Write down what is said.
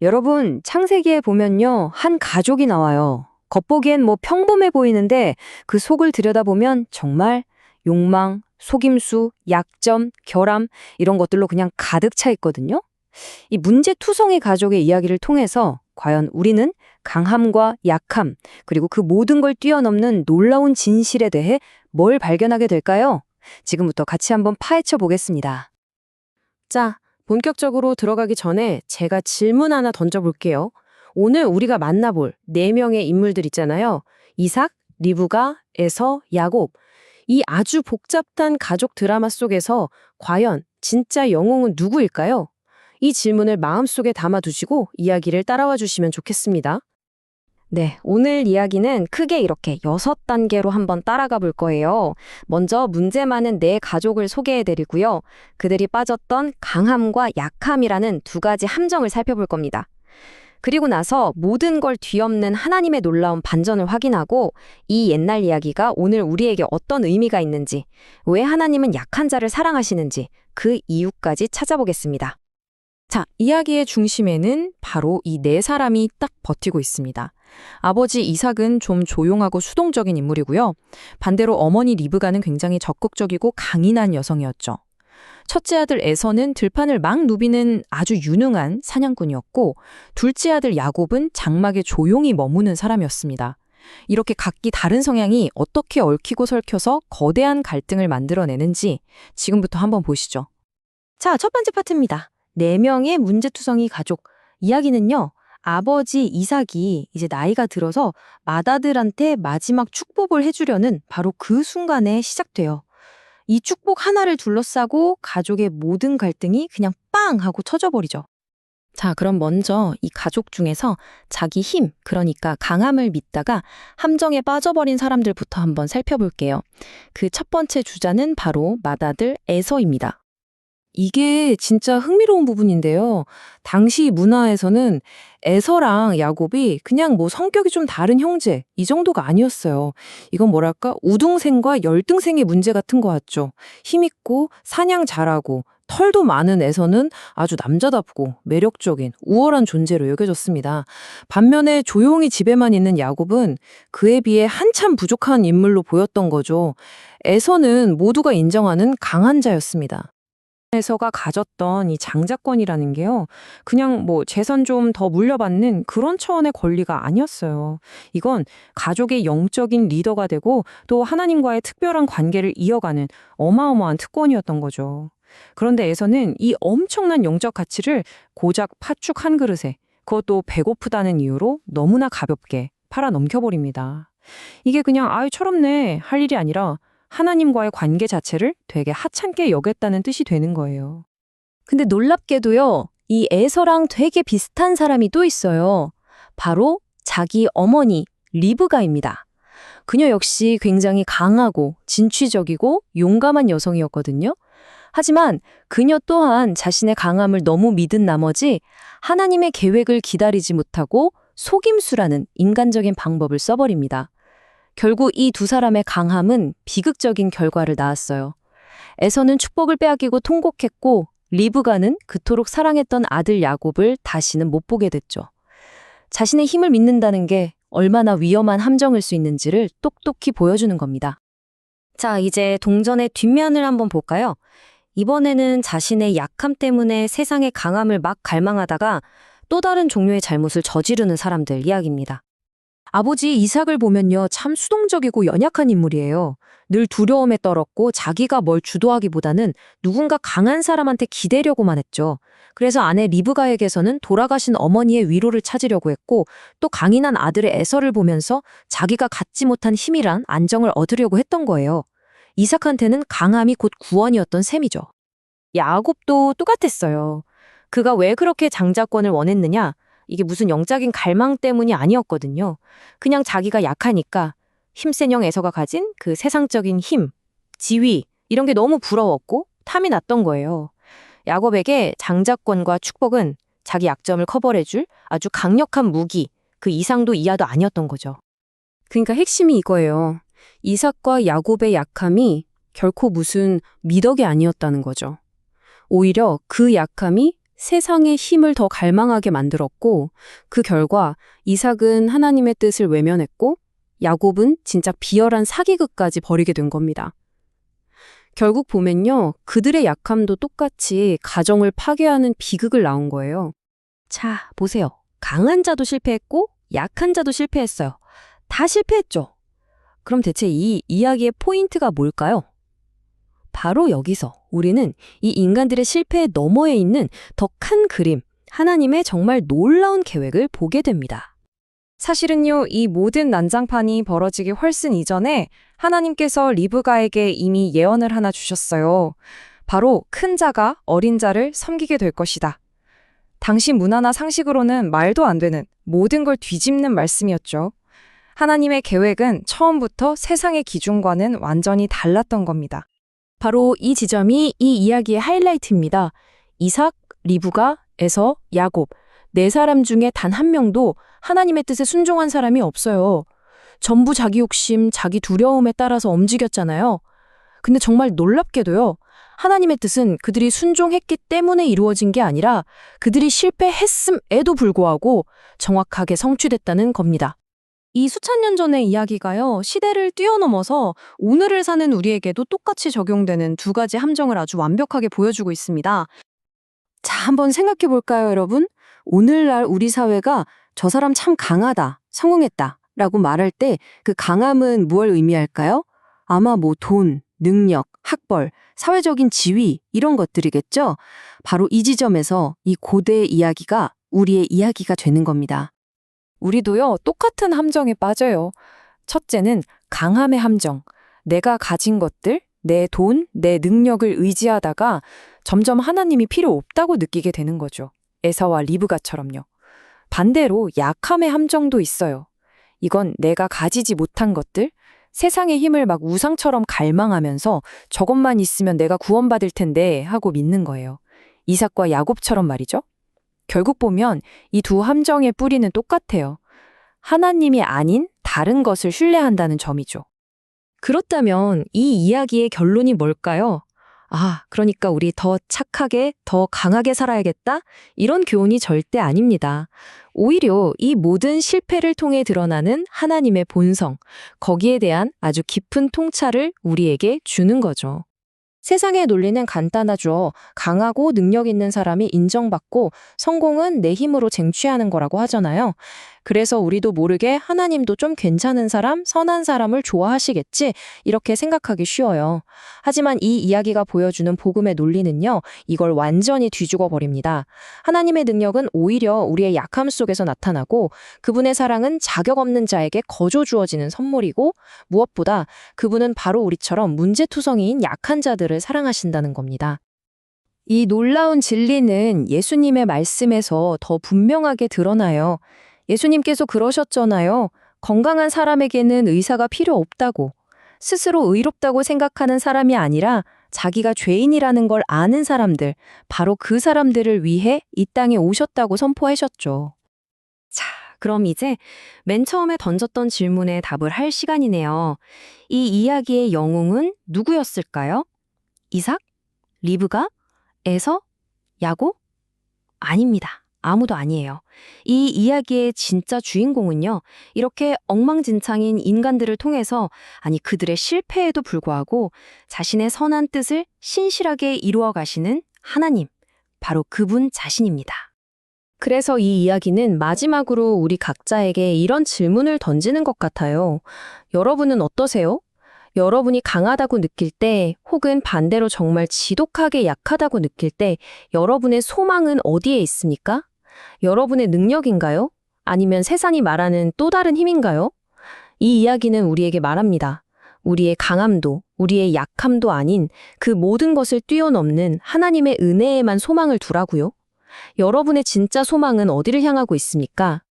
여러분, 창세기에 보면요, 한 가족이 나와요. 겉보기엔 뭐 평범해 보이는데 그 속을 들여다보면 정말 욕망, 속임수, 약점, 결함 이런 것들로 그냥 가득 차 있거든요. 이 문제투성이 가족의 이야기를 통해서 과연 우리는 강함과 약함, 그리고 그 모든 걸 뛰어넘는 놀라운 진실에 대해 뭘 발견하게 될까요? 지금부터 같이 한번 파헤쳐 보겠습니다. 자, 본격적으로 들어가기 전에 제가 질문 하나 던져볼게요. 오늘 우리가 만나볼 네 명의 인물들 있잖아요. 이삭, 리브가, 에서, 야곱. 이 아주 복잡한 가족 드라마 속에서 과연 진짜 영웅은 누구일까요? 이 질문을 마음속에 담아두시고 이야기를 따라와 주시면 좋겠습니다. 네, 오늘 이야기는 크게 이렇게 6단계로 한번 따라가 볼 거예요. 먼저 문제 많은 네 가족을 소개해 드리고요. 그들이 빠졌던 강함과 약함이라는 두 가지 함정을 살펴볼 겁니다. 그리고 나서 모든 걸 뒤엎는 하나님의 놀라운 반전을 확인하고 이 옛날 이야기가 오늘 우리에게 어떤 의미가 있는지, 왜 하나님은 약한 자를 사랑하시는지 그 이유까지 찾아보겠습니다. 자, 이야기의 중심에는 바로 이 네 사람이 딱 버티고 있습니다. 아버지 이삭은 좀 조용하고 수동적인 인물이고요. 반대로 어머니 리브가는 굉장히 적극적이고 강인한 여성이었죠. 첫째 아들 에서는 들판을 막 누비는 아주 유능한 사냥꾼이었고, 둘째 아들 야곱은 장막에 조용히 머무는 사람이었습니다. 이렇게 각기 다른 성향이 어떻게 얽히고 설켜서 거대한 갈등을 만들어내는지 지금부터 한번 보시죠. 자, 첫 번째 파트입니다. 4명의 문제투성이 가족. 이야기는요, 아버지 이삭이 이제 나이가 들어서 맏아들한테 마지막 축복을 해주려는 바로 그 순간에 시작돼요. 이 축복 하나를 둘러싸고 가족의 모든 갈등이 그냥 빵 하고 터져버리죠. 자, 그럼 먼저 이 가족 중에서 자기 힘, 그러니까 강함을 믿다가 함정에 빠져버린 사람들부터 한번 살펴볼게요. 그 첫 번째 주자는 바로 맏아들 에서입니다. 이게 진짜 흥미로운 부분인데요. 당시 문화에서는 에서랑 야곱이 그냥 뭐 성격이 좀 다른 형제, 이 정도가 아니었어요. 이건 뭐랄까, 우등생과 열등생의 문제 같은 거 같죠. 힘있고, 사냥 잘하고, 털도 많은 에서는 아주 남자답고 매력적인 우월한 존재로 여겨졌습니다. 반면에 조용히 집에만 있는 야곱은 그에 비해 한참 부족한 인물로 보였던 거죠. 에서는 모두가 인정하는 강한 자였습니다. 에서가 가졌던 이 장자권이라는 게요, 그냥 뭐 재산 좀 더 물려받는 그런 차원의 권리가 아니었어요. 이건 가족의 영적인 리더가 되고 또 하나님과의 특별한 관계를 이어가는 어마어마한 특권이었던 거죠. 그런데 에서는 이 엄청난 영적 가치를 고작 팥죽 한 그릇에, 그것도 배고프다는 이유로 너무나 가볍게 팔아 넘겨버립니다. 이게 그냥 아유 철없네 할 일이 아니라 하나님과의 관계 자체를 되게 하찮게 여겼다는 뜻이 되는 거예요. 근데 놀랍게도요, 이 에서랑 되게 비슷한 사람이 또 있어요. 바로 자기 어머니 리브가입니다. 그녀 역시 굉장히 강하고 진취적이고 용감한 여성이었거든요. 하지만 그녀 또한 자신의 강함을 너무 믿은 나머지 하나님의 계획을 기다리지 못하고 속임수라는 인간적인 방법을 써버립니다. 결국 이 두 사람의 강함은 비극적인 결과를 낳았어요. 에서는 축복을 빼앗기고 통곡했고, 리브가는 그토록 사랑했던 아들 야곱을 다시는 못 보게 됐죠. 자신의 힘을 믿는다는 게 얼마나 위험한 함정일 수 있는지를 똑똑히 보여주는 겁니다. 자, 이제 동전의 뒷면을 한번 볼까요? 이번에는 자신의 약함 때문에 세상의 강함을 막 갈망하다가 또 다른 종류의 잘못을 저지르는 사람들 이야기입니다. 아버지 이삭을 보면요, 참 수동적이고 연약한 인물이에요. 늘 두려움에 떨었고 자기가 뭘 주도하기보다는 누군가 강한 사람한테 기대려고만 했죠. 그래서 아내 리브가에게서는 돌아가신 어머니의 위로를 찾으려고 했고, 또 강인한 아들의 에서를 보면서 자기가 갖지 못한 힘이란 안정을 얻으려고 했던 거예요. 이삭한테는 강함이 곧 구원이었던 셈이죠. 야곱도 똑같았어요. 그가 왜 그렇게 장자권을 원했느냐? 이게 무슨 영적인 갈망 때문이 아니었거든요. 그냥 자기가 약하니까 힘센 형 에서가 가진 그 세상적인 힘, 지위 이런 게 너무 부러웠고 탐이 났던 거예요. 야곱에게 장자권과 축복은 자기 약점을 커버해줄 아주 강력한 무기, 그 이상도 이하도 아니었던 거죠. 그러니까 핵심이 이거예요. 이삭과 야곱의 약함이 결코 무슨 미덕이 아니었다는 거죠. 오히려 그 약함이 세상의 힘을 더 갈망하게 만들었고, 그 결과 이삭은 하나님의 뜻을 외면했고, 야곱은 진짜 비열한 사기극까지 벌이게 된 겁니다. 결국 보면요, 그들의 약함도 똑같이 가정을 파괴하는 비극을 낳은 거예요. 자, 보세요. 강한 자도 실패했고, 약한 자도 실패했어요. 다 실패했죠. 그럼 대체 이 이야기의 포인트가 뭘까요? 바로 여기서 우리는 이 인간들의 실패의 너머에 있는 더 큰 그림, 하나님의 정말 놀라운 계획을 보게 됩니다. 사실은요, 이 모든 난장판이 벌어지기 훨씬 이전에 하나님께서 리브가에게 이미 예언을 하나 주셨어요. 바로 큰 자가 어린 자를 섬기게 될 것이다. 당시 문화나 상식으로는 말도 안 되는 모든 걸 뒤집는 말씀이었죠. 하나님의 계획은 처음부터 세상의 기준과는 완전히 달랐던 겁니다. 바로 이 지점이 이 이야기의 하이라이트입니다. 이삭, 리브가, 에서, 야곱, 네 사람 중에 단 한 명도 하나님의 뜻에 순종한 사람이 없어요. 전부 자기 욕심, 자기 두려움에 따라서 움직였잖아요. 근데 정말 놀랍게도요. 하나님의 뜻은 그들이 순종했기 때문에 이루어진 게 아니라 그들이 실패했음에도 불구하고 정확하게 성취됐다는 겁니다. 이 수천 년 전의 이야기가요, 시대를 뛰어넘어서 오늘을 사는 우리에게도 똑같이 적용되는 두 가지 함정을 아주 완벽하게 보여주고 있습니다. 자, 한번 생각해 볼까요, 여러분? 오늘날 우리 사회가 저 사람 참 강하다, 성공했다 라고 말할 때 그 강함은 무엇을 의미할까요? 아마 뭐 돈, 능력, 학벌, 사회적인 지위 이런 것들이겠죠? 바로 이 지점에서 이 고대의 이야기가 우리의 이야기가 되는 겁니다. 우리도요, 똑같은 함정에 빠져요. 첫째는 강함의 함정. 내가 가진 것들, 내 돈, 내 능력을 의지하다가 점점 하나님이 필요 없다고 느끼게 되는 거죠. 에사와 리브가처럼요. 반대로 약함의 함정도 있어요. 이건 내가 가지지 못한 것들, 세상의 힘을 막 우상처럼 갈망하면서 저것만 있으면 내가 구원받을 텐데 하고 믿는 거예요. 이삭과 야곱처럼 말이죠. 결국 보면 이 두 함정의 뿌리는 똑같아요. 하나님이 아닌 다른 것을 신뢰한다는 점이죠. 그렇다면 이 이야기의 결론이 뭘까요? 아, 그러니까 우리 더 착하게, 더 강하게 살아야겠다? 이런 교훈이 절대 아닙니다. 오히려 이 모든 실패를 통해 드러나는 하나님의 본성, 거기에 대한 아주 깊은 통찰을 우리에게 주는 거죠. 세상의 논리는 간단하죠. 강하고 능력 있는 사람이 인정받고 성공은 내 힘으로 쟁취하는 거라고 하잖아요. 그래서 우리도 모르게 하나님도 좀 괜찮은 사람, 선한 사람을 좋아하시겠지 이렇게 생각하기 쉬워요. 하지만 이 이야기가 보여주는 복음의 논리는요. 이걸 완전히 뒤죽어 버립니다. 하나님의 능력은 오히려 우리의 약함 속에서 나타나고 그분의 사랑은 자격 없는 자에게 거저 주어지는 선물이고 무엇보다 그분은 바로 우리처럼 문제투성이인 약한 자들을 사랑하신다는 겁니다. 이 놀라운 진리는 예수님의 말씀에서 더 분명하게 드러나요. 예수님께서 그러셨잖아요. 건강한 사람에게는 의사가 필요 없다고. 스스로 의롭다고 생각하는 사람이 아니라 자기가 죄인이라는 걸 아는 사람들, 바로 그 사람들을 위해 이 땅에 오셨다고 선포하셨죠. 자, 그럼 이제 맨 처음에 던졌던 질문에 답을 할 시간이네요. 이 이야기의 영웅은 누구였을까요? 이삭? 리브가? 에서? 야곱? 아닙니다. 아무도 아니에요. 이 이야기의 진짜 주인공은요, 이렇게 엉망진창인 인간들을 통해서, 아니 그들의 실패에도 불구하고 자신의 선한 뜻을 신실하게 이루어 가시는 하나님, 바로 그분 자신입니다. 그래서 이 이야기는 마지막으로 우리 각자에게 이런 질문을 던지는 것 같아요. 여러분은 어떠세요? 여러분이 강하다고 느낄 때, 혹은 반대로 정말 지독하게 약하다고 느낄 때, 여러분의 소망은 어디에 있습니까? 여러분의 능력인가요? 아니면 세상이 말하는 또 다른 힘인가요? 이 이야기는 우리에게 말합니다. 우리의 강함도, 우리의 약함도 아닌 그 모든 것을 뛰어넘는 하나님의 은혜에만 소망을 두라고요. 여러분의 진짜 소망은 어디를 향하고 있습니까?